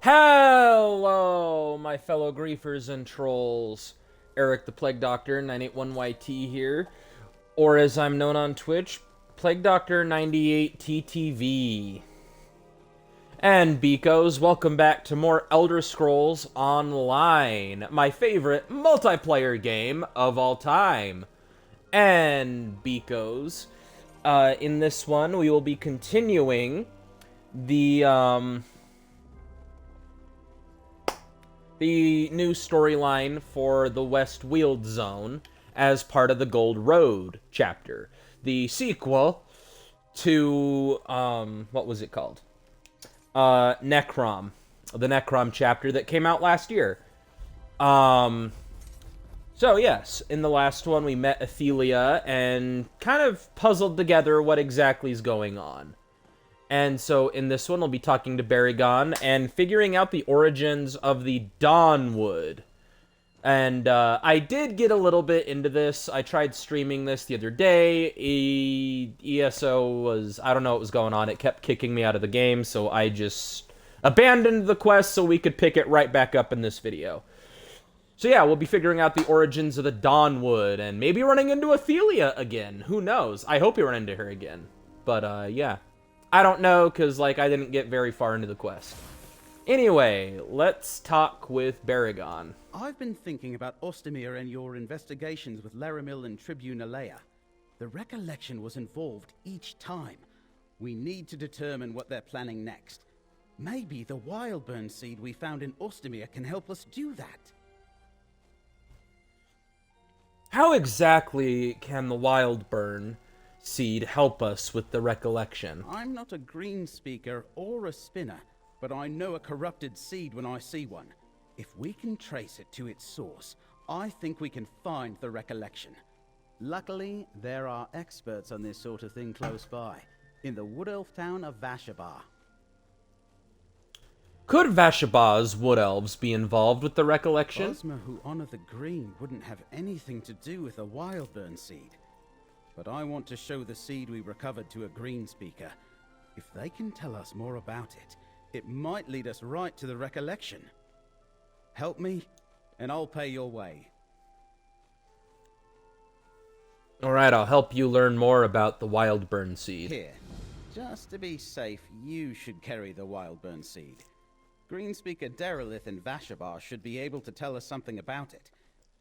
Hello, my fellow griefers and trolls. Eric the Plague Doctor 981YT here, or as I'm known on Twitch, Plague Doctor 98TTV. And beekos, welcome back to more Elder Scrolls Online, my favorite multiplayer game of all time. And beekos, in this one we will be continuing the new storyline for the West Weald Zone as part of the Gold Road chapter. The sequel to, what was it called? Necrom. The Necrom chapter that came out last year. So yes, in the last one we met Athelia and kind of puzzled together what exactly is going on. And so in this one, we'll be talking to Baragon and figuring out the origins of the Dawnwood. And I did get a little bit into this. I tried streaming this the other day. ESO was, I don't know what was going on. It kept kicking me out of the game, so I just abandoned the quest so we could pick it right back up in this video. So yeah, we'll be figuring out the origins of the Dawnwood and maybe running into Athelia again. Who knows? I hope we run into her again. But yeah. I don't know, because, like, I didn't get very far into the quest. Anyway, let's talk with Baragon. I've been thinking about Ostamir and your investigations with Laramil and Tribune Alea. The Recolection was involved each time. We need to determine what they're planning next. Maybe the Wildburn seed we found in Ostamir can help us do that. How exactly can the Wildburn seed help us with the Recolection? I'm not a green speaker or a spinner, but I know a corrupted seed when I see one. If we can trace it to its source, I think we can find the Recolection. Luckily, there are experts on this sort of thing close by, in the wood elf town of Vashabar. Could Vashabar's wood elves be involved with the Recolection? Bosma who honor the green wouldn't have anything to do with a Wildburn seed. But I want to show the seed we recovered to a green speaker. If they can tell us more about it, it might lead us right to the Recolection. Help me, and I'll pay your way. Alright, I'll help you learn more about the Wildburn seed. Here, just to be safe, you should carry the Wildburn seed. Greenspeaker Derelith in Vashabar should be able to tell us something about it.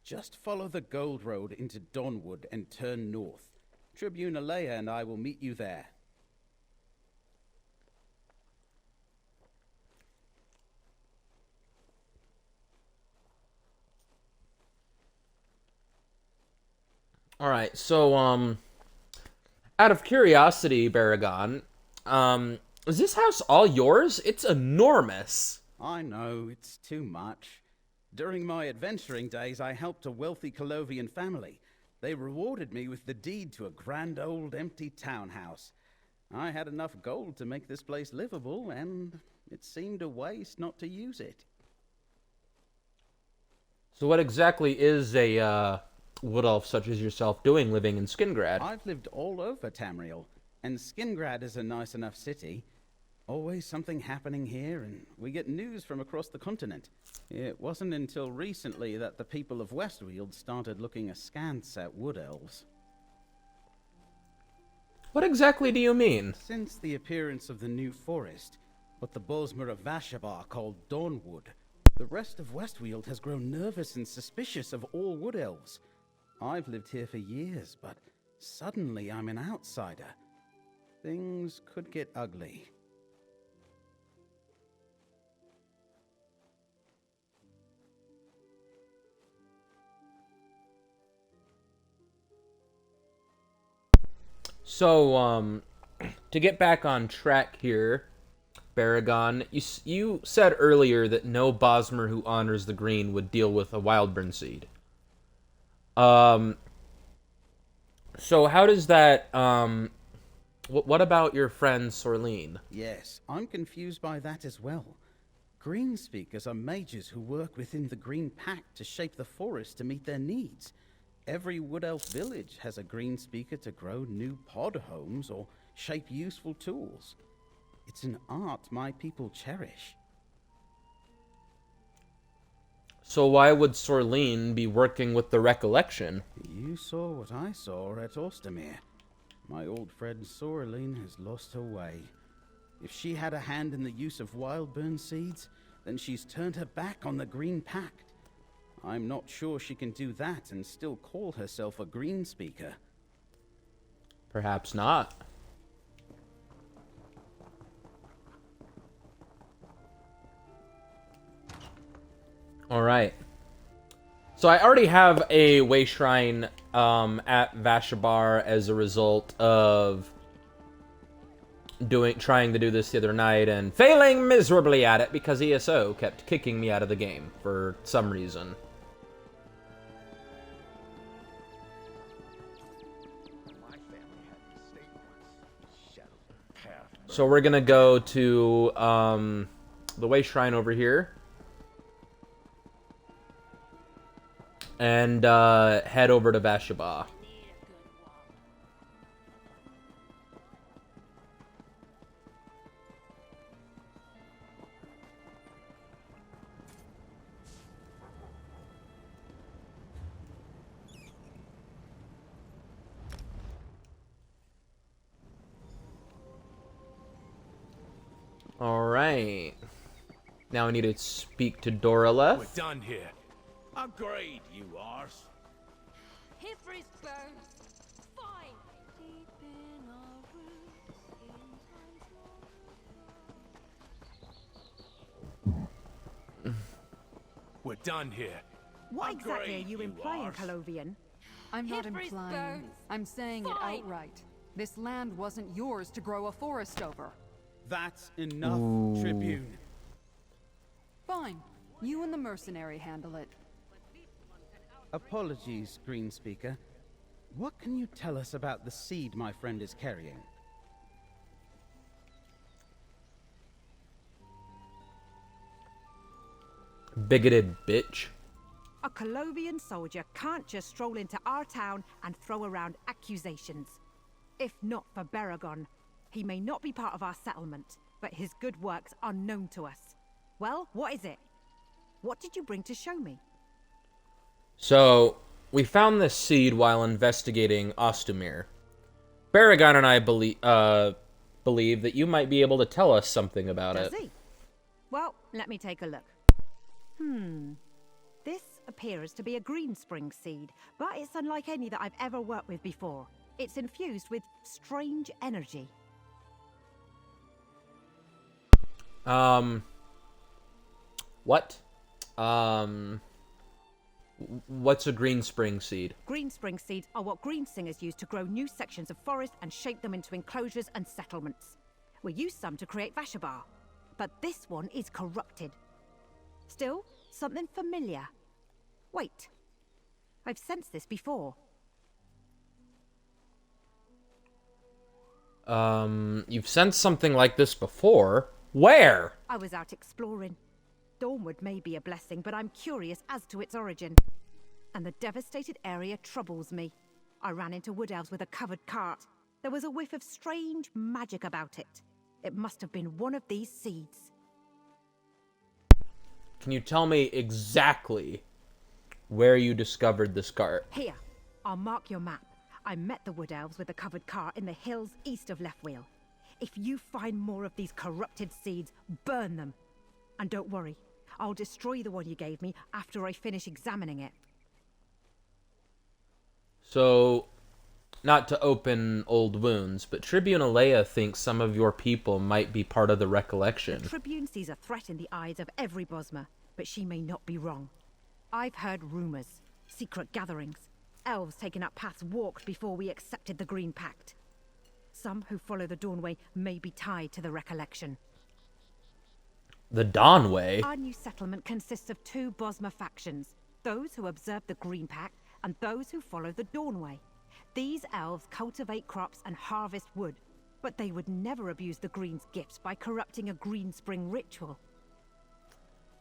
Just follow the Gold Road into Dawnwood and turn north. Tribune Alea and I will meet you there. Alright, so, out of curiosity, Baragon, is this house all yours? It's enormous. I know, it's too much. During my adventuring days, I helped a wealthy Colovian family. They rewarded me with the deed to a grand old empty townhouse. I had enough gold to make this place livable, and it seemed a waste not to use it. So what exactly is a, wood elf such as yourself doing living in Skingrad? I've lived all over Tamriel, and Skingrad is a nice enough city. Always something happening here, and we get news from across the continent. It wasn't until recently that the people of West Weald started looking askance at wood elves. What exactly do you mean? Since the appearance of the new forest, what the Bosmer of Vashabar called Dawnwood, the rest of West Weald has grown nervous and suspicious of all wood elves. I've lived here for years, but suddenly I'm an outsider. Things could get ugly. So, to get back on track here, Baragon, you said earlier that no Bosmer who honors the green would deal with a Wildburn seed. So how does that, what about your friend Sorleen? Yes, I'm confused by that as well. Green speakers are mages who work within the Green Pact to shape the forest to meet their needs. Every Wood Elf village has a green speaker to grow new pod homes or shape useful tools. It's an art my people cherish. So why would Sorleen be working with the Recolection? You saw what I saw at Ostermere. My old friend Sorlene has lost her way. If she had a hand in the use of wildburn seeds, then she's turned her back on the Green Pact. I'm not sure she can do that and still call herself a Green Speaker. Perhaps not. Alright. So I already have a way shrine at Vashabar as a result of trying to do this the other night and failing miserably at it because ESO kept kicking me out of the game for some reason. So we're gonna go to the way shrine over here and head over to Vashabar. Alright. Now I need to speak to Doraleth. We're done here. Agreed, you arse. Hifris burns. Fine. Deep in our roots, We're done here. What exactly are Agreed, you implying, arse. Calovian? I'm not Hifris implying. burns. I'm saying it Fine. outright. This land wasn't yours to grow a forest over. That's enough, Tribune. Fine. You and the mercenary handle it. Apologies, Green Speaker. What can you tell us about the seed my friend is carrying? Bigoted bitch. A Calovian soldier can't just stroll into our town and throw around accusations. If not for Baragon, he may not be part of our settlement, but his good works are known to us. Well, what is it? What did you bring to show me? So, we found this seed while investigating Ostermere. Baragon and I believe that you might be able to tell us something about Does it. he? Well, let me take a look. This appears to be a green spring seed, but it's unlike any that I've ever worked with before. It's infused with strange energy. What? What's a green spring seed? Green spring seeds are what green singers use to grow new sections of forest and shape them into enclosures and settlements. We use some to create Vashabar, but this one is corrupted. Still, something familiar. Wait, I've sensed this before. You've sensed something like this before? Where? I was out exploring. Dawnwood may be a blessing, but I'm curious as to its origin. And the devastated area troubles me. I ran into wood elves with a covered cart. There was a whiff of strange magic about it. It must have been one of these seeds. Can you tell me exactly where you discovered this cart? Here, I'll mark your map. I met the wood elves with a covered cart in the hills east of West Weald. If you find more of these corrupted seeds, burn them. And don't worry, I'll destroy the one you gave me after I finish examining it. So, not to open old wounds, but Tribune Alea thinks some of your people might be part of the Recolection. The Tribune sees a threat in the eyes of every Bosmer, but she may not be wrong. I've heard rumors, secret gatherings, elves taking up paths walked before we accepted the Green Pact. Some who follow the Dawnway may be tied to the Recolection. The Dawnway? Our new settlement consists of two Bosmer factions, those who observe the Green Pact and those who follow the Dawnway. These elves cultivate crops and harvest wood, but they would never abuse the Green's gifts by corrupting a Green Spring ritual.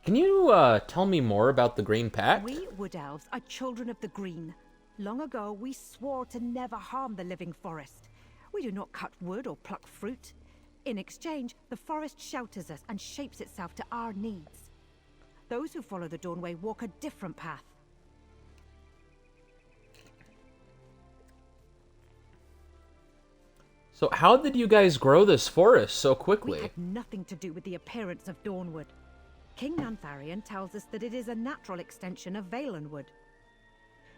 Can you, tell me more about the Green Pact? We Wood Elves are children of the Green. Long ago, we swore to never harm the living forest. We do not cut wood or pluck fruit. In exchange, the forest shelters us and shapes itself to our needs. Those who follow the Dawnway walk a different path. So how did you guys grow this forest so We quickly? had nothing to do with the appearance of Dawnwood. King Nantharion tells us that it is a natural extension of Valenwood.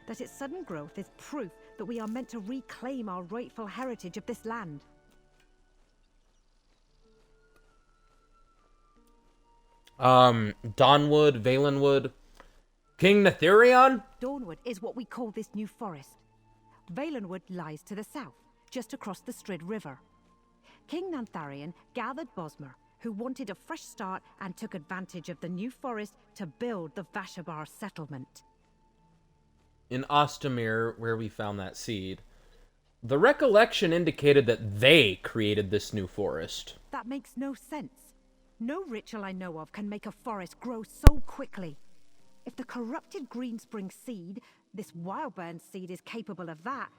That its sudden growth is proof that we are meant to reclaim our rightful heritage of this land. Dawnwood, Valenwood, King Natharion? Dawnwood is what we call this new forest. Valenwood lies to the south, just across the Strid River. King Nantharion gathered Bosmer, who wanted a fresh start and took advantage of the new forest to build the Vashabar settlement. In Ostamir, where we found that seed, the Recolection indicated that they created this new forest. That makes no sense. No ritual I know of can make a forest grow so quickly. If the corrupted Greenspring seed, this Wildburn seed, is capable of that,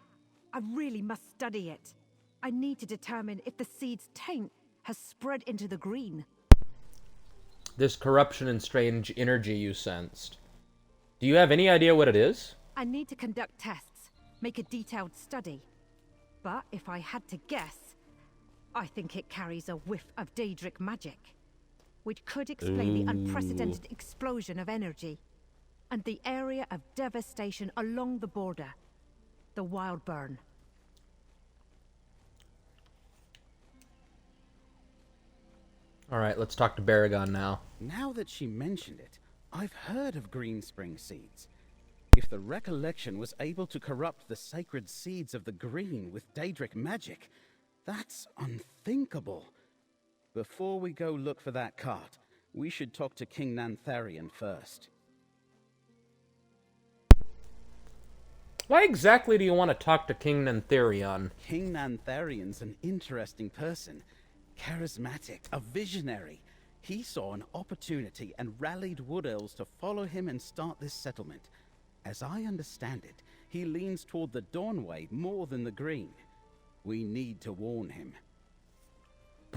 I really must study it. I need to determine if the seed's taint has spread into the green. This corruption and strange energy you sensed. Do you have any idea what it is? I need to conduct tests, make a detailed study. But if I had to guess, I think it carries a whiff of Daedric magic, which could explain the unprecedented explosion of energy and the area of devastation along the border, the Wildburn. Alright, let's talk to Baragon now. Now that she mentioned it, I've heard of Greenspring seeds. If the Recollection was able to corrupt the sacred seeds of the green with Daedric magic, that's unthinkable. Before we go look for that cart, we should talk to King Nantharion first. Why exactly do you want to talk to King Nantharion? King Nantharion's an interesting person. Charismatic, a visionary. He saw an opportunity and rallied Wood Elves to follow him and start this settlement. As I understand it, he leans toward the Dawnway more than the Green. We need to warn him.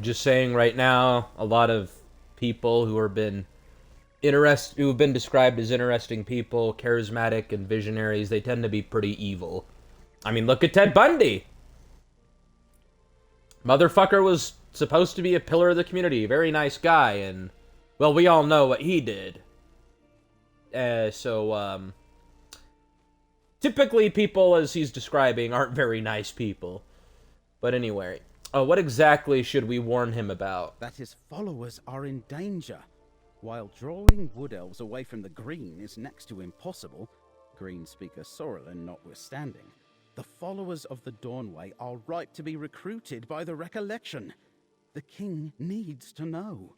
Just saying right now, a lot of people who have been described as interesting people, charismatic and visionaries, they tend to be pretty evil. I mean, look at Ted Bundy. Motherfucker was supposed to be a pillar of the community, very nice guy, and, well, we all know what he did. Typically people, as he's describing, aren't very nice people. But anyway, what exactly should we warn him about? That his followers are in danger. While drawing Wood Elves away from the Green is next to impossible, Green speaker Sorrelin notwithstanding, the followers of the Dawnway are ripe to be recruited by the Recollection. The king needs to know.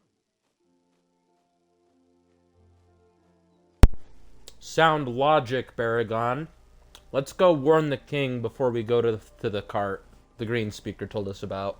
Sound logic, Baragon. Let's go warn the king before we go to the cart the green speaker told us about.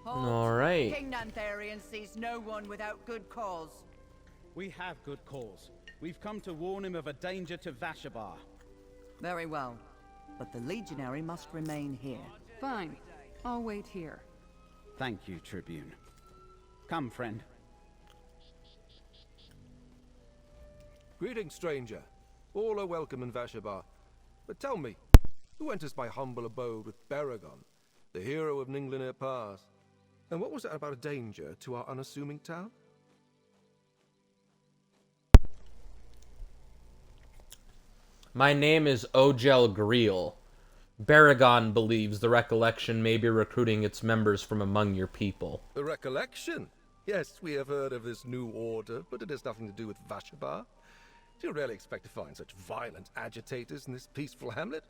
All right. King Nantharion sees no one without good cause. We have good cause. We've come to warn him of a danger to Vashabar. Very well. But the legionary must remain here. Fine. I'll wait here. Thank you, Tribune. Come, friend. Greetings, stranger. All are welcome in Vashabar. But tell me, who enters my humble abode with Baragon, the hero of Ninglinir Pass? And what was that about a danger to our unassuming town? My name is Ogel Greel. Baragon believes the Recollection may be recruiting its members from among your people. The Recolection? Yes, we have heard of this new order, but it has nothing to do with Vashabar. Do you really expect to find such violent agitators in this peaceful hamlet?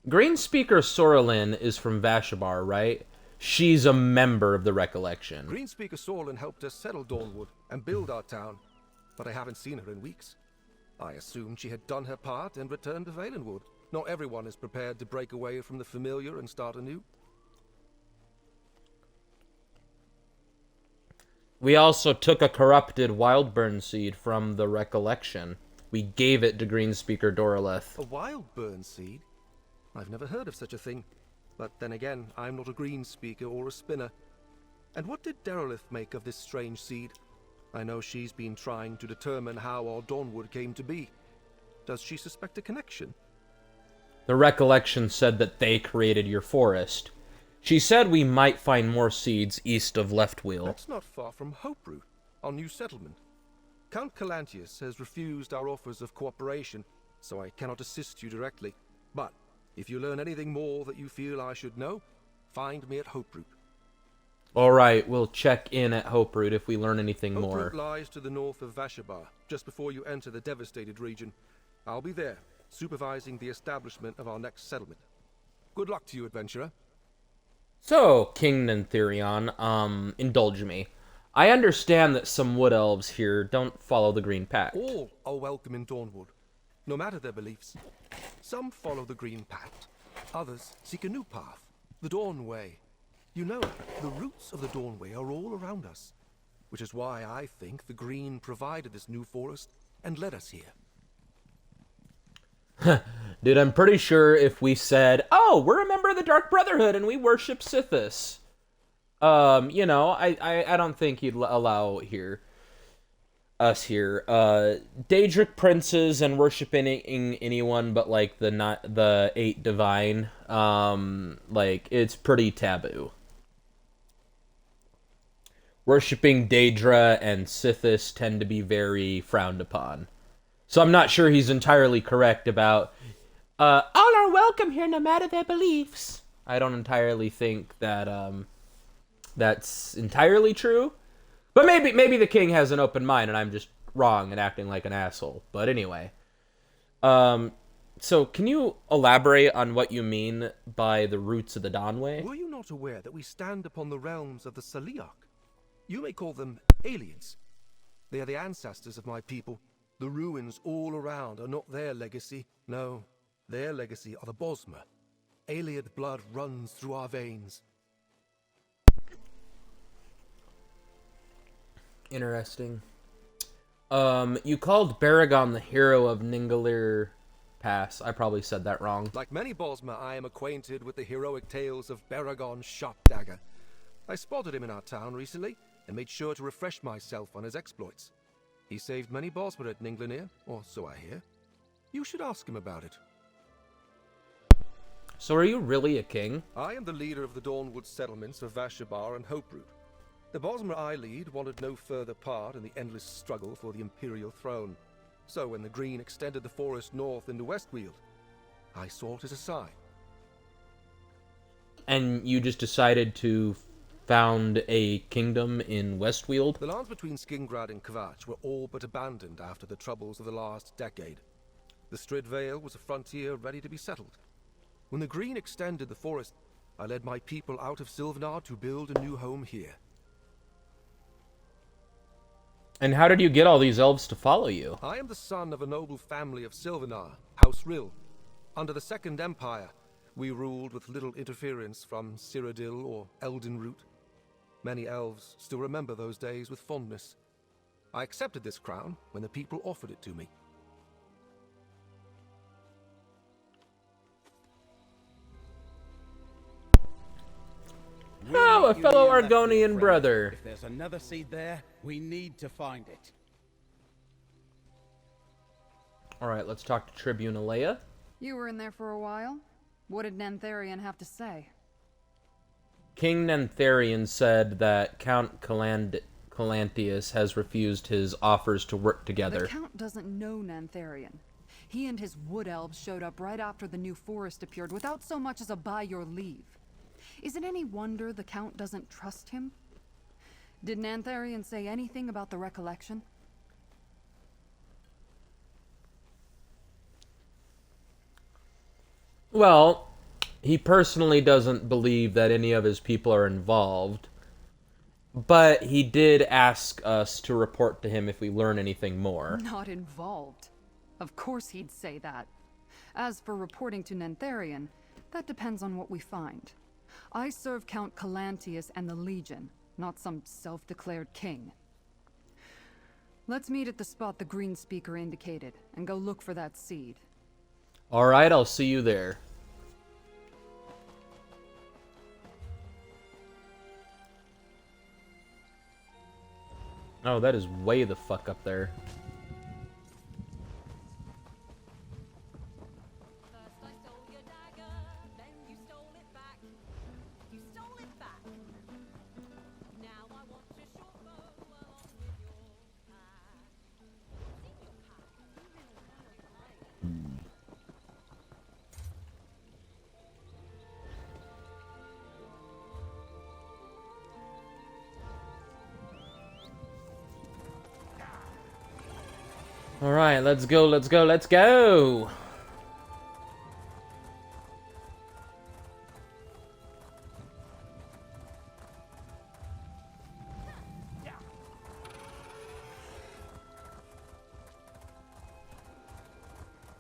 Green Speaker Sorrelin is from Vashabar, right? She's a member of the Recollection. Greenspeaker Sorlin helped us settle Dawnwood and build our town, but I haven't seen her in weeks. I assumed she had done her part and returned to Valenwood. Not everyone is prepared to break away from the familiar and start anew. We also took a corrupted wildburn seed from the Recolection. We gave it to Greenspeaker Doralith. A wild burn seed? I've never heard of such a thing. But then again, I'm not a green speaker or a spinner. And what did Derelith make of this strange seed? I know she's been trying to determine how our Dawnwood came to be. Does she suspect a connection? The Recollection said that they created your forest. She said we might find more seeds east of Left Weald. That's not far from Hoperoot, our new settlement. Count Calantius has refused our offers of cooperation, so I cannot assist you directly. But if you learn anything more that you feel I should know, find me at Hoperoot. Alright, we'll check in at Hoperoot if we learn anything more. Hoperoot lies to the north of Vashabar, just before you enter the devastated region. I'll be there, supervising the establishment of our next settlement. Good luck to you, adventurer. So, King Nantherion, indulge me. I understand that some wood elves here don't follow the Green Pact. All are welcome in Dawnwood, no matter their beliefs. Some follow the Green Pact, others seek a new path, the Dawnway. You know, the roots of the Dawnway are all around us, which is why I think the Green provided this new forest and led us here. Dude, I'm pretty sure if we said, oh, we're a member of the Dark Brotherhood and we worship Sithis, you know, I don't think you'd allow us here. Daedric princes and worshiping anyone but, like, the 8 divine, like, it's pretty taboo. Worshipping Daedra and Sithis tend to be very frowned upon. So I'm not sure he's entirely correct about, all are welcome here no matter their beliefs. I don't entirely think that, that's entirely true. But maybe the king has an open mind and I'm just wrong and acting like an asshole. But anyway. So can you elaborate on what you mean by the roots of the Dawnway? Were you not aware that we stand upon the realms of the Saliak? You may call them aliens. They are the ancestors of my people. The ruins all around are not their legacy. No, their legacy are the Bosmer. Alien blood runs through our veins. Interesting. You called Baragon the hero of Ningalir Pass. I probably said that wrong. Like many Bosmer, I am acquainted with the heroic tales of Baragon Sharpdagger. I spotted him in our town recently and made sure to refresh myself on his exploits. He saved many Bosmer at Ninglinir, or so I hear. You should ask him about it. So are you really a king? I am the leader of the Dawnwood settlements of Vashabar and Hoperoot. The Bosmer I lead wanted no further part in the endless struggle for the Imperial throne. So when the Green extended the forest north into West Weald, I sought it aside. And you just decided to found a kingdom in West Weald? The lands between Skingrad and Kvatch were all but abandoned after the troubles of the last decade. The Strid Vale was a frontier ready to be settled. When the Green extended the forest, I led my people out of Sylvanar to build a new home here. And how did you get all these elves to follow you? I am the son of a noble family of Sylvanar, House Rill. Under the Second Empire, we ruled with little interference from Cyrodiil or Eldenroot. Many elves still remember those days with fondness. I accepted this crown when the people offered it to me. Oh, a fellow Argonian brother. If there's another seed there, we need to find it. Alright, let's talk to Tribune Alea. You were in there for a while. What did Nantherion have to say? King Nantherion said that Count Calantius has refused his offers to work together. The Count doesn't know Nantherion. He and his wood elves showed up right after the new forest appeared without so much as a by your leave. Is it any wonder the Count doesn't trust him? Did Nantherion say anything about the Recolection? Well, he personally doesn't believe that any of his people are involved, but he did ask us to report to him if we learn anything more. Not involved. Of course he'd say that. As for reporting to Nantherion, that depends on what we find. I serve Count Calantius and the Legion, not some self-declared king. Let's meet at the spot the green speaker indicated, and go look for that seed. Alright, I'll see you there. Oh, that is way the fuck up there. First I stole your dagger, then you stole it back. You stole it back. Now I want your short bow along with your pack. What's in your pack? Alright, let's go, let's go, let's go!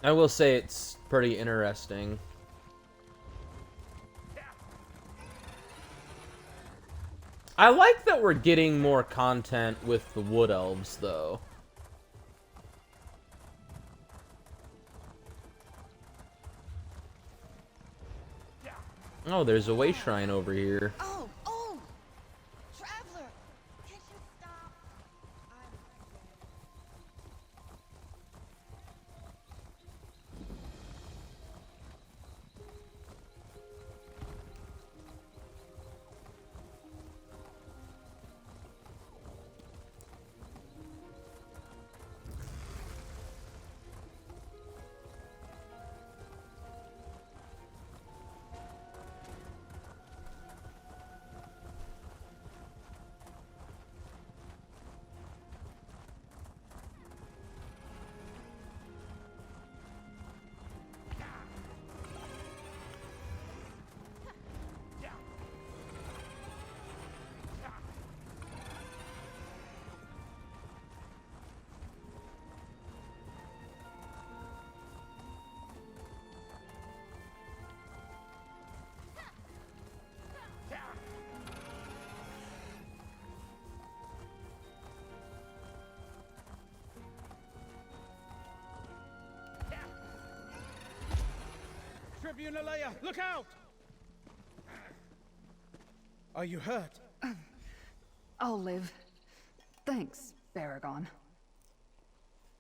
I will say it's pretty interesting. I like that we're getting more content with the Wood Elves, though. Oh, there's a way shrine over here. Oh, oh! Traveler! Can't you stop? Tribune Alea, look out! Are you hurt? I'll live. Thanks, Baragon.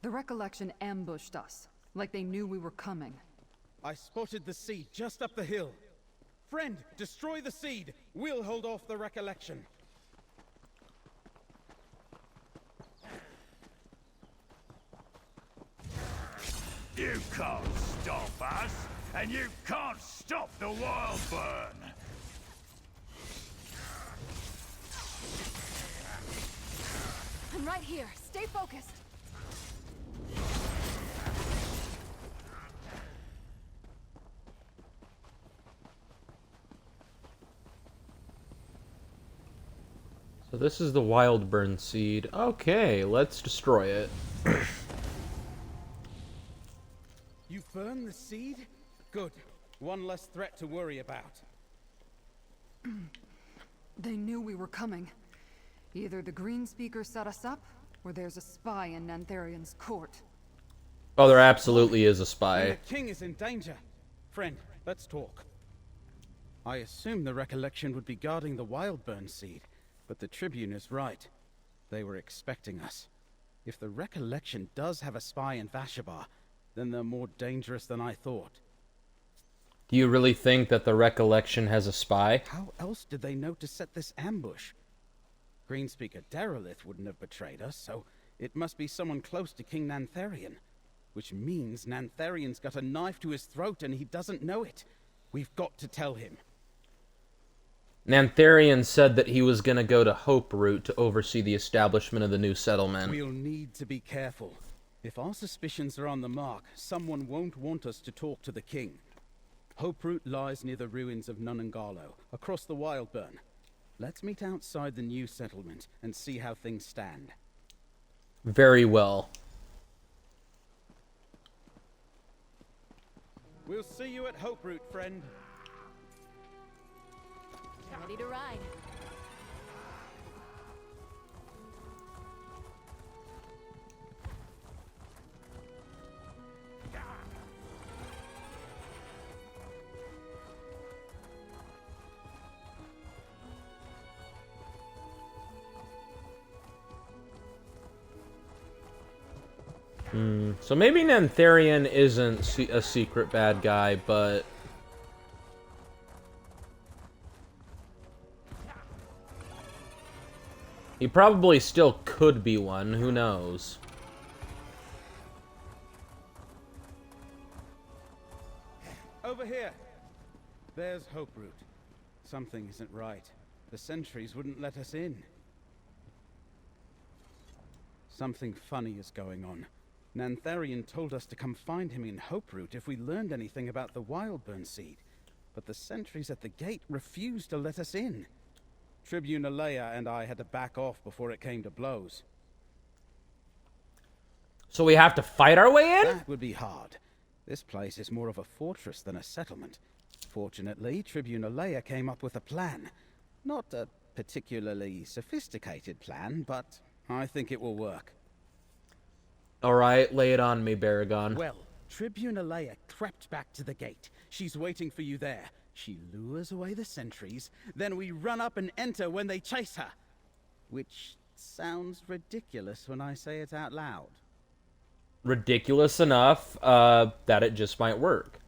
The Recolection ambushed us, like they knew we were coming. I spotted the seed just up the hill. Friend, destroy the seed. We'll hold off the Recolection. You can't stop us, and you can't stop the wild burn. I'm right here. Stay focused. So this is the wild burn seed. Okay, let's destroy it. You burned the seed? Good. One less threat to worry about. They knew we were coming. Either the green speaker set us up, or there's a spy in Nantharian's court. Oh, there absolutely is a And spy. the king is in danger. Friend, let's talk. I assumed the Recollection would be guarding the wild burn seed, but the Tribune is right. They were expecting us. If the Recollection does have a spy in Vashabar, then they're more dangerous than I thought. Do you really think that the Recollection has a spy? How else did they know to set this ambush? Greenspeaker Derelith wouldn't have betrayed us, so it must be someone close to King Nantharian. Which means Nantharian's got a knife to his throat and he doesn't know it. We've got to tell him. Nantharian said that he was gonna go to Hope Root to oversee the establishment of the new settlement. We'll need to be careful. If our suspicions are on the mark, someone won't want us to talk to the king. Hope Root lies near the ruins of Nunangalo, across the Wildburn. Let's meet outside the new settlement and see how things stand. Very well. We'll see you at Hope Root, friend. Ready to ride. So maybe Nantharian isn't a secret bad guy, but... he probably still could be one, who knows? Over here! There's Hoperoot. Something isn't right. The sentries wouldn't let us in. Something funny is going on. Nantharian told us to come find him in Hoperoot if we learned anything about the Wildburn seed. But the sentries at the gate refused to let us in. Tribune Alea and I had to back off before it came to blows. So we have to fight our way in? That would be hard. This place is more of a fortress than a settlement. Fortunately, Tribune Alea came up with a plan. Not a particularly sophisticated plan, but I think it will work. Alright, lay it on me, Baragon. Well, Tribune Alea crept back to the gate. She's waiting for you there. She lures away the sentries, then we run up and enter when they chase her. Which sounds ridiculous when I say it out loud. Ridiculous enough that it just might work.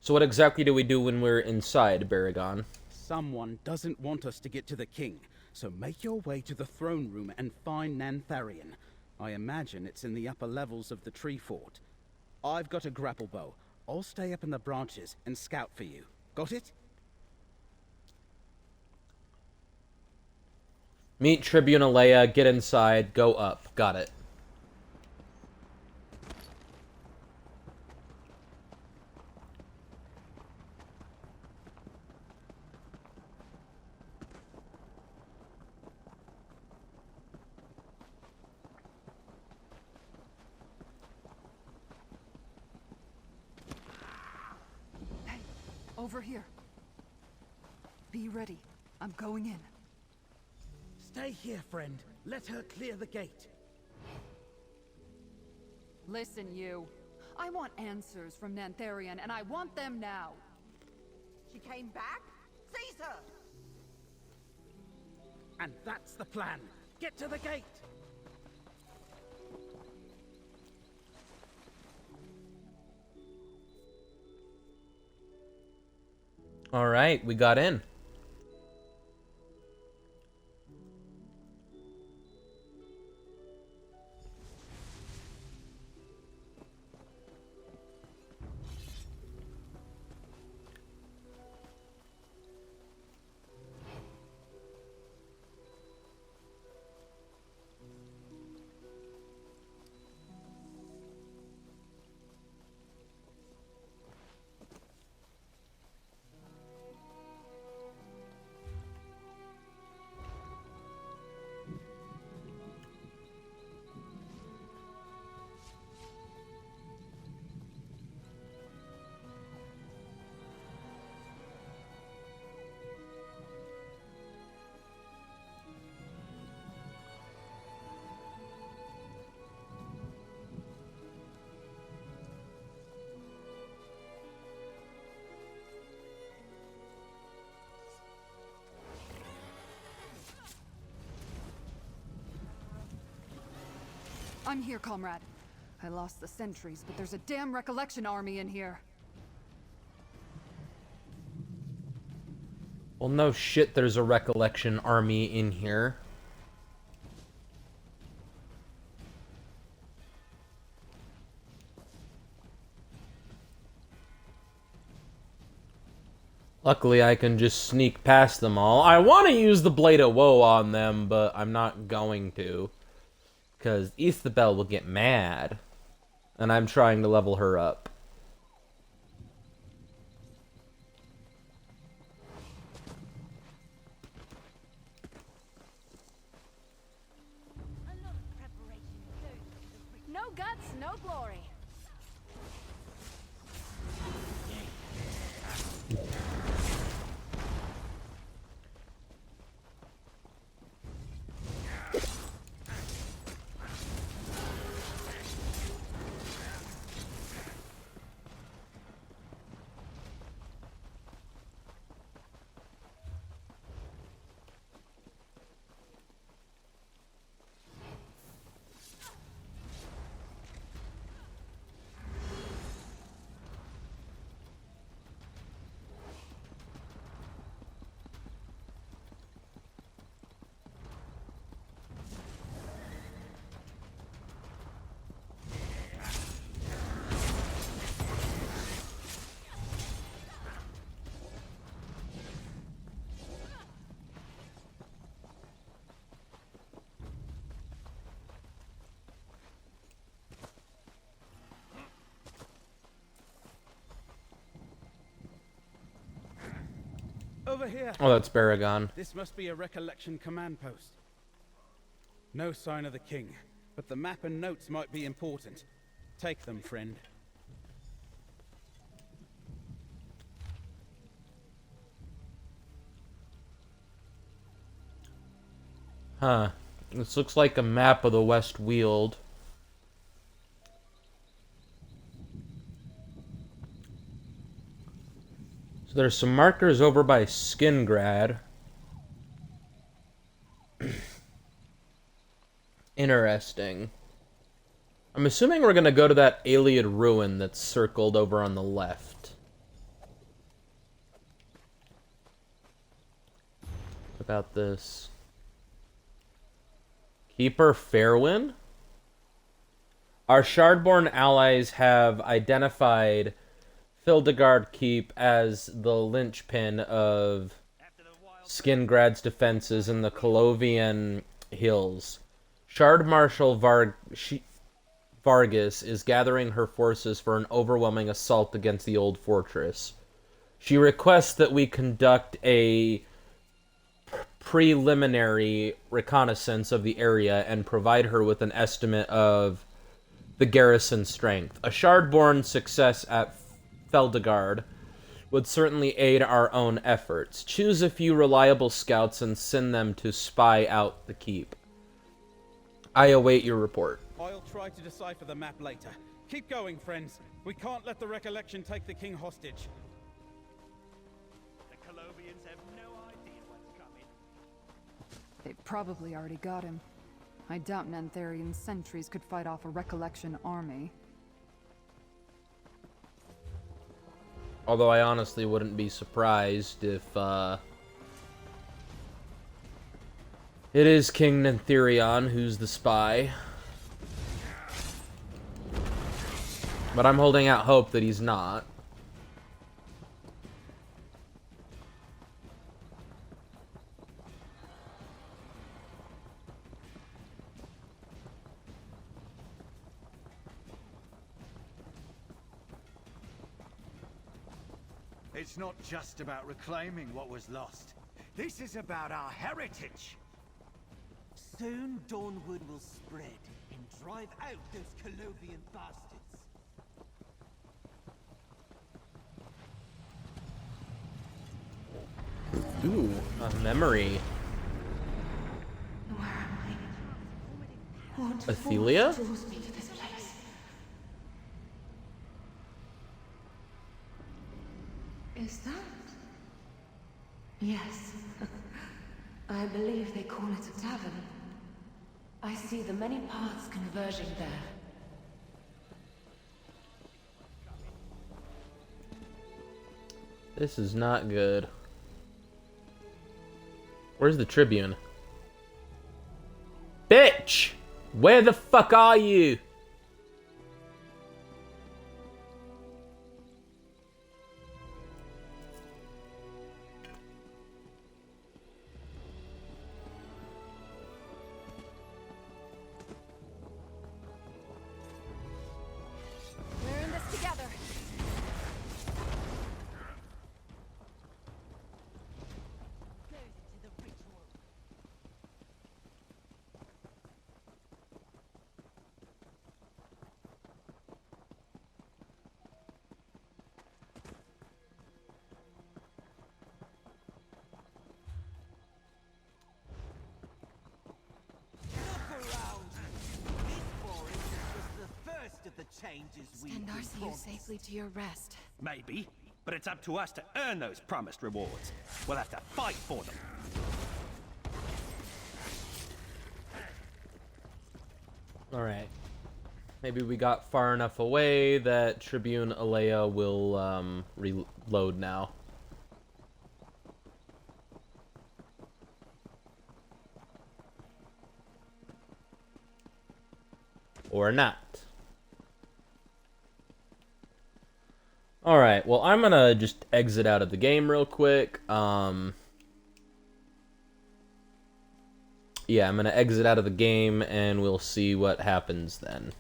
So what exactly do we do when we're inside, Baragon? Someone doesn't want us to get to the king, so make your way to the throne room and find Nantharian. I imagine it's in the upper levels of the tree fort. I've got a grapple bow. I'll stay up in the branches and scout for you. Got it? Meet Tribune Alea, get inside, go up. Got it. Hey, over here. Be ready. I'm going in. Stay here, friend. Let her clear the gate. Listen, you. I want answers from Nantharian, and I want them now. She came back? Seize her! And that's the plan. Get to the gate! Alright, we got in. I'm here, comrade. I lost the sentries, but there's a damn Recolection army in here. Well, no shit, there's a Recolection army in here. Luckily, I can just sneak past them all. I want to use the Blade of Woe on them, but I'm not going to. Because Isabel will get mad. And I'm trying to level her up. A lot of preparation goes into the no guts, no glory. over here. Oh, that's Baragon. This must be a Recollection command post. No sign of the king, but the map and notes might be important. Take them, friend. Huh. This looks like a map of the West Weald. So there's some markers over by Skingrad. Interesting. I'm assuming we're gonna go to that Ayleid ruin that's circled over on the left. What about this? Keeper Fairwin? Our Shardborn allies have identified Fildegard Keep as the linchpin of Skingrad's defenses in the Colovian Hills. Shard Marshal Vargas is gathering her forces for an overwhelming assault against the old fortress. She requests that we conduct a preliminary reconnaissance of the area and provide her with an estimate of the garrison strength. A Shardborn success at Fildegard would certainly aid our own efforts. Choose a few reliable scouts and send them to spy out the keep. I await your report. I'll try to decipher the map later. Keep going, friends. We can't let the Recollection take the king hostage. The Colovians have no idea what's coming. They've probably already got him. I doubt Nantharian sentries could fight off a Recollection army. Although I honestly wouldn't be surprised if, it is King Nantharion who's the spy. But I'm holding out hope that he's not. It's not just about reclaiming what was lost. This is about our heritage. Soon Dawnwood will spread and drive out those Colovian bastards. Ooh, a memory. Where am I? What Athelia? force draws me to this place? Is that? Yes. I believe they call it a tavern. I see the many paths converging there. This is not good. Where's the Tribune? Bitch! Where the fuck are you? We're in this together. Goes to the ritual. Look around. This forest is just the first of the changes we've Send been Arceus promised. safely to your rest. Maybe, but it's up to us to earn those promised rewards. We'll have to fight for them. Alright. Maybe we got far enough away that Tribune Alea will reload now. Or not. Alright, well I'm gonna just exit out of the game real quick. Yeah, I'm gonna exit out of the game and we'll see what happens then.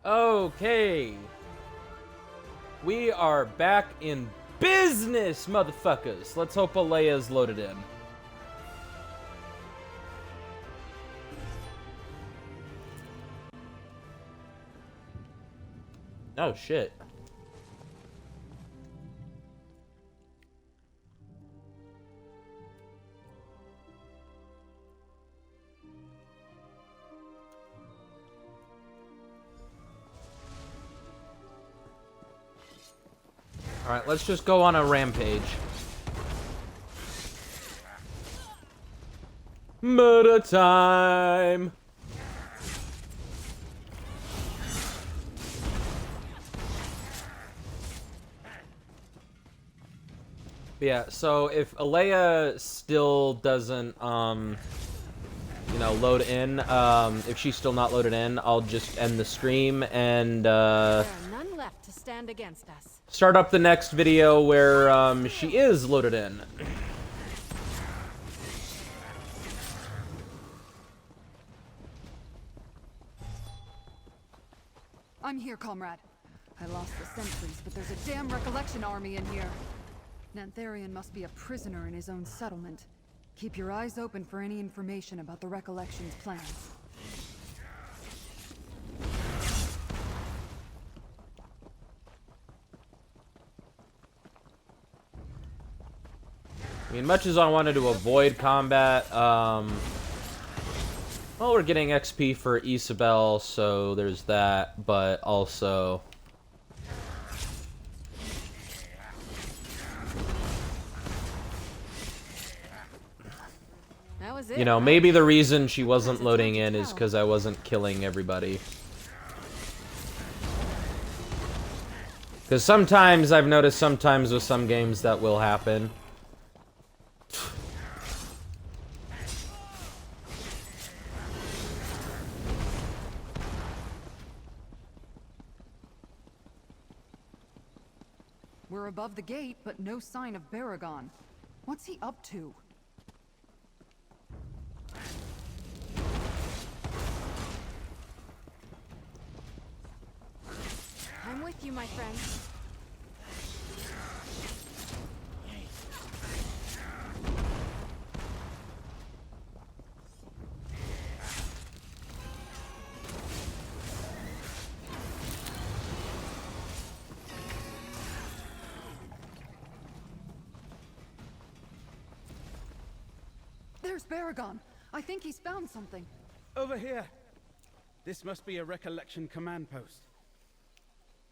Okay. We are back in business, motherfuckers. Let's hope Alea's loaded in. Oh, shit. Alright, let's just go on a rampage. Murder time! Yeah, so if Alea still doesn't, you know, load in, if she's still not loaded in, I'll just end the stream and, There are none left to stand against us. start up the next video where, she is loaded in. I'm here, comrade. I lost the sentries, but there's a damn Recolection army in here. Nantharian must be a prisoner in his own settlement. Keep your eyes open for any information about the Recollection's plans. I mean, much as I wanted to avoid combat, well, we're getting XP for Isabel, so there's that, but also... That was it. You know, maybe the reason she wasn't loading in is because I wasn't killing everybody. Because sometimes, I've noticed sometimes with some games that will happen. We're above the gate, but no sign of Baragon. What's he up to? I'm with you, my friend. There's Baragon. I think he's found something. Over here. This must be a Recollection command post.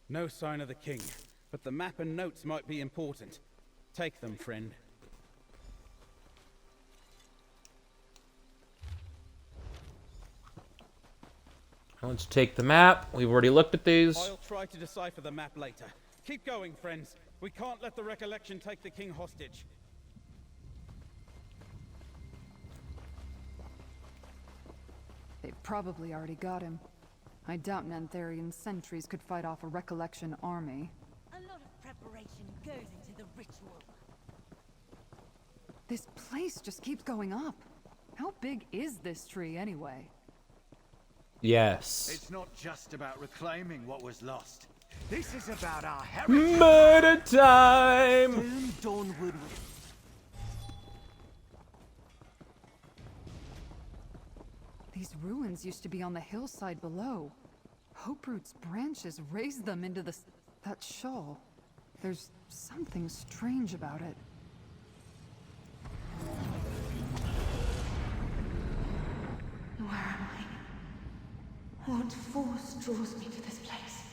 No sign of the king, but the map and notes might be important. Take them, friend. Let's take the map. We've already looked at these. I'll try to decipher the map later. Keep going, friends. We can't let the Recollection take the king hostage. They've probably already got him. I doubt Nantharian sentries could fight off a Recollection army. A lot of preparation goes into the ritual. This place just keeps going up. How big is this tree, anyway? Yes. It's not just about reclaiming what was lost. This is about our heritage. Murder time! Soon Dawnwood will... These ruins used to be on the hillside below. Hoperoot's branches raised them into that shawl. There's something strange about it. Where am I? What force draws me to this place?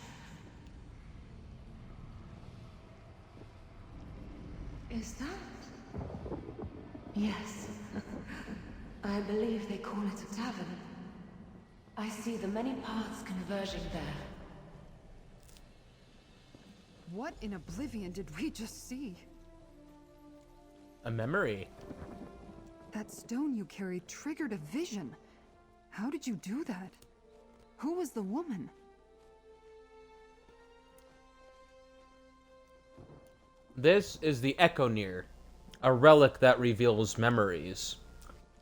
Is that? Yes. I believe they call it a tavern. I see the many paths converging there. What in oblivion did we just see? A memory. That stone you carried triggered a vision. How did you do that? Who was the woman? This is the Echo-Near, a relic that reveals memories.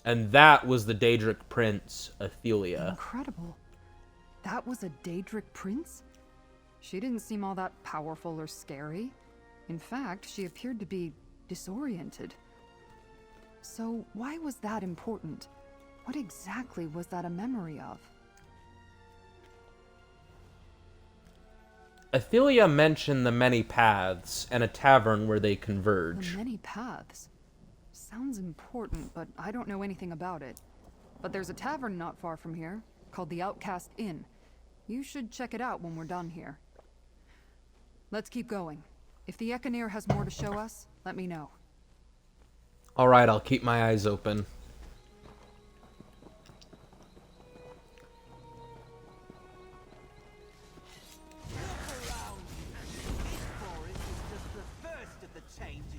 And that was the Daedric prince, Athelia. Incredible. That was a Daedric prince? She didn't seem all that powerful or scary. In fact, she appeared to be disoriented. So why was that important? What exactly was that a memory of? Athelia mentioned the many paths and a tavern where they converge. The many paths. Sounds important, but I don't know anything about it. But there's a tavern not far from here, called the Outcast Inn. You should check it out when we're done here. Let's keep going. If the Ekaneer has more to show us, let me know. Alright, I'll keep my eyes open.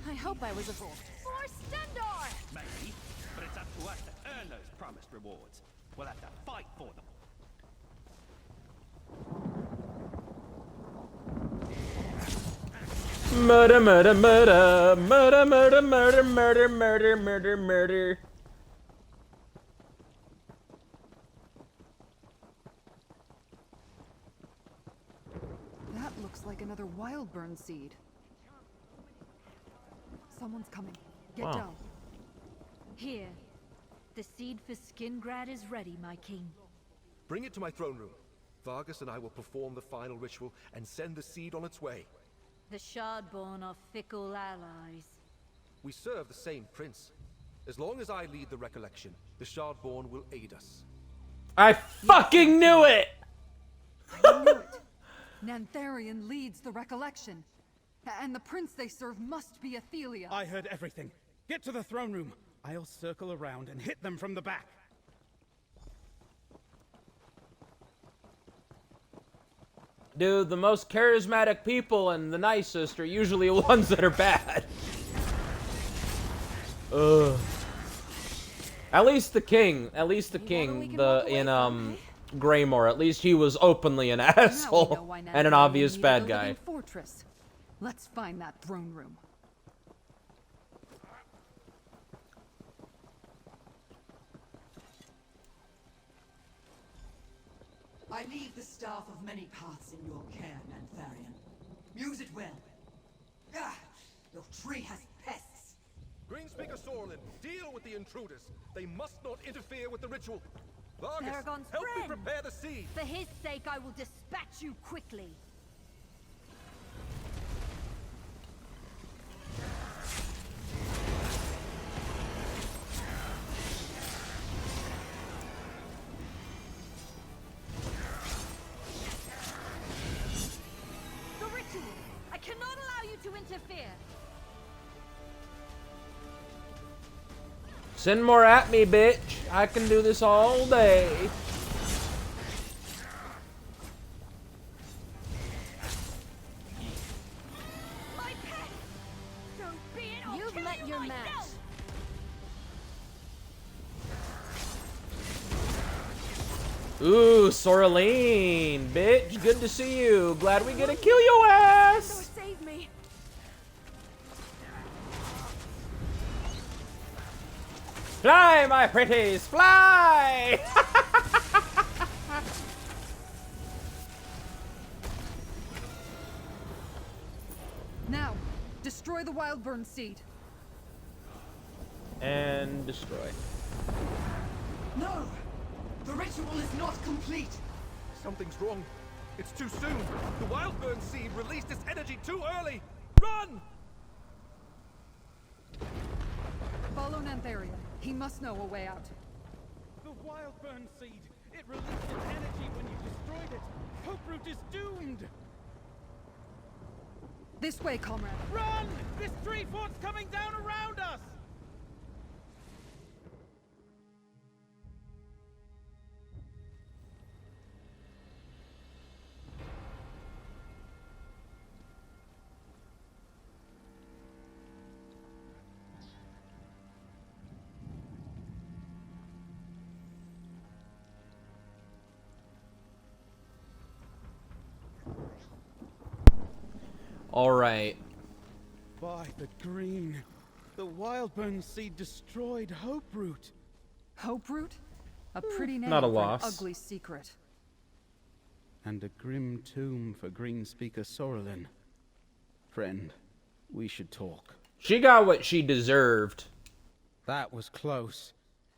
I hope I was a fool. For Stendor! Maybe, but it's up to us to earn those promised rewards. We'll have to fight for them. Murder, murder, murder, murder, murder, murder, murder, murder, murder, murder. That looks like another Wildburn seed. Someone's coming. Get Wow. down. Here. The seed for Skingrad is ready, my king. Bring it to my throne room. Vargas and I will perform the final ritual and send the seed on its way. The Shardborn are fickle allies. We serve the same prince. As long as I lead the Recollection, the Shardborn will aid us. I fucking knew it! I knew it. Nantharian leads the Recollection. And the prince they serve must be Athelia. I heard everything. Get to the throne room. I'll circle around and hit them from the back. Dude, the most charismatic people and the nicest are usually the ones that are bad. Ugh. At least the king, in Greymore, at least he was openly an asshole and an obvious bad guy. Fortress. Let's find that throne room. I leave the staff of many paths in your care, Nantharian. Use it well. Ah, your tree has pests. Greenspeaker Sorlin, deal with the intruders. They must not interfere with the ritual. Vargas, Paragon's help me friend. prepare the seed. For his sake, I will dispatch you quickly. The ritual! I cannot allow you to interfere. Send more at me, bitch. I can do this all day. My pet! Don't be it, I'll You've kill met you your myself. match. Ooh, Soraline, bitch. Good to see you. Glad we get to kill your ass. Save me. Fly, my pretties, fly! Now, destroy the Wildburn seed. And destroy. No! The ritual is not complete! Something's wrong. It's too soon. The Wildburn seed released its energy too early. Run! Follow Nantharian. He must know a way out. The Wildburn seed. It released its energy when you destroyed it. Hoperoot is doomed. This way, comrade. Run! This tree fort's coming down around us! All right. By the green. The Wildburn seed destroyed Hoperoot. Hoperoot? A pretty name Not a for loss. an ugly secret. And a grim tomb for Greenspeaker Sorrelin. Friend, we should talk. She got what she deserved. That was close.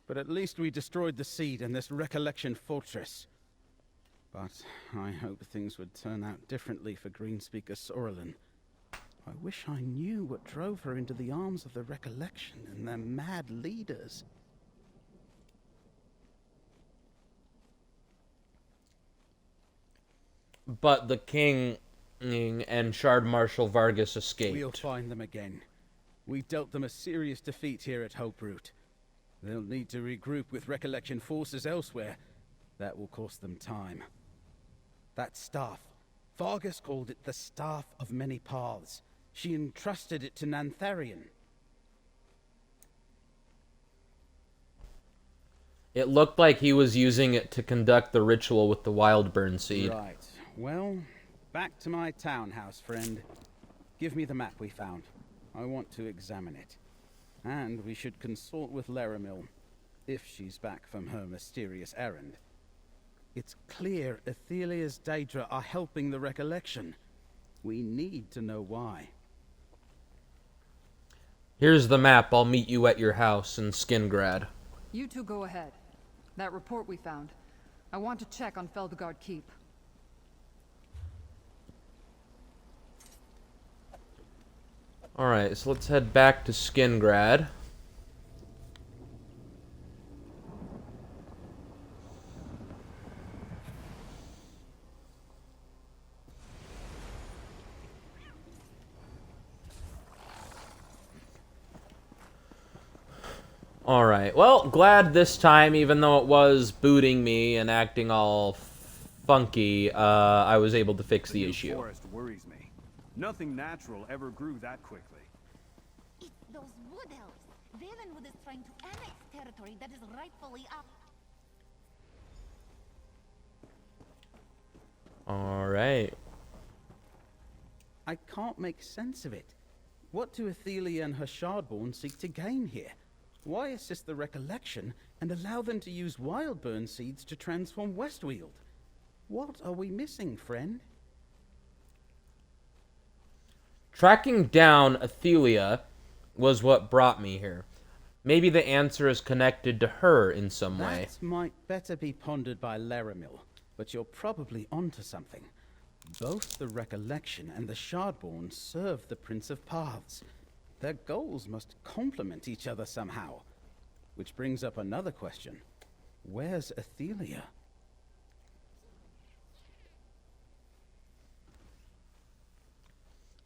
But at least we destroyed the seed and this Recolection fortress. But I hope things would turn out differently for Greenspeaker Sorrelin. I wish I knew what drove her into the arms of the Recolection and their mad leaders. But the king and Shard Marshal Vargas escaped. We'll find them again. We dealt them a serious defeat here at Hoperoot. They'll need to regroup with Recolection forces elsewhere. That will cost them time. That staff. Vargas called it the Staff of Many Paths. She entrusted it to Nantharian. It looked like he was using it to conduct the ritual with the Wildburn seed. Right. Well, back to my townhouse, friend. Give me the map we found. I want to examine it. And we should consult with Laramil, if she's back from her mysterious errand. It's clear Athelia's Daedra are helping the Recolection. We need to know why. Here's the map. I'll meet you at your house in Skingrad. You two go ahead. That report we found. I want to check on Feldegard Keep. Alright, so let's head back to Skingrad. Alright, well, glad this time, even though it was booting me and acting all funky, I was able to fix the issue. Forest worries me. Nothing natural ever grew that quickly. It's those wood elves. Dawnwood is trying to annex territory that is rightfully up. Alright. I can't make sense of it. What do Athelia and her Shardborn seek to gain here? Why assist the Recolection and allow them to use Wildburn seeds to transform West Weald? What are we missing, friend? Tracking down Athelia was what brought me here. Maybe the answer is connected to her in some way. That might better be pondered by Laramil, but you're probably onto something. Both the Recolection and the Shardborn serve the Prince of Paths. Their goals must complement each other somehow. Which brings up another question. Where's Athelia?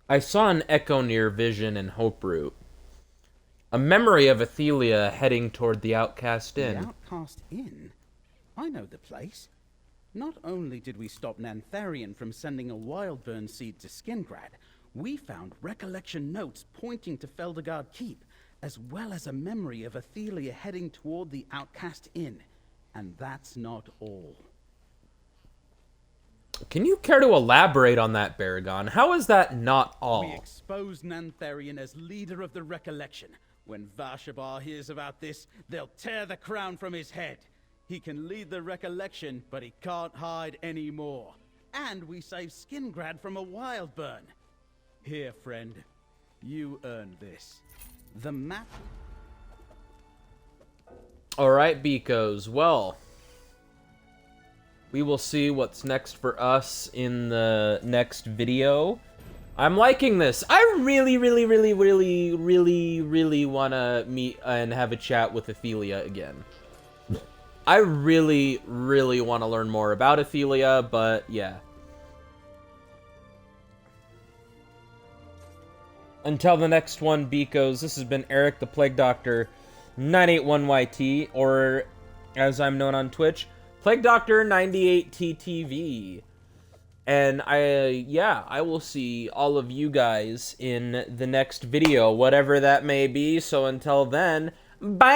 I saw an echo near Vision in Hoperoot. A memory of Athelia heading toward the Outcast Inn. The Outcast Inn? I know the place. Not only did we stop Nantharian from sending a Wildburn seed to Skingrad, we found Recolection notes pointing to Feldegard Keep, as well as a memory of Athelia heading toward the Outcast Inn. And that's not all. Can you care to elaborate on that, Baragon? How is that not all? We exposed Nantharian as leader of the Recolection. When Vashabar hears about this, they'll tear the crown from his head. He can lead the Recolection, but he can't hide anymore. And we saved Skingrad from a Wildburn. Here, friend. You earned this. The map. Alright, beekos. Well, we will see what's next for us in the next video. I'm liking this. I really want to meet and have a chat with Athelia again. I really want to learn more about Athelia, but yeah. Until the next one, beekos, this has been Eric the Plague Doctor 981YT, or as I'm known on Twitch, Plague Doctor 98TTV. And I will see all of you guys in the next video, whatever that may be. So until then, bye!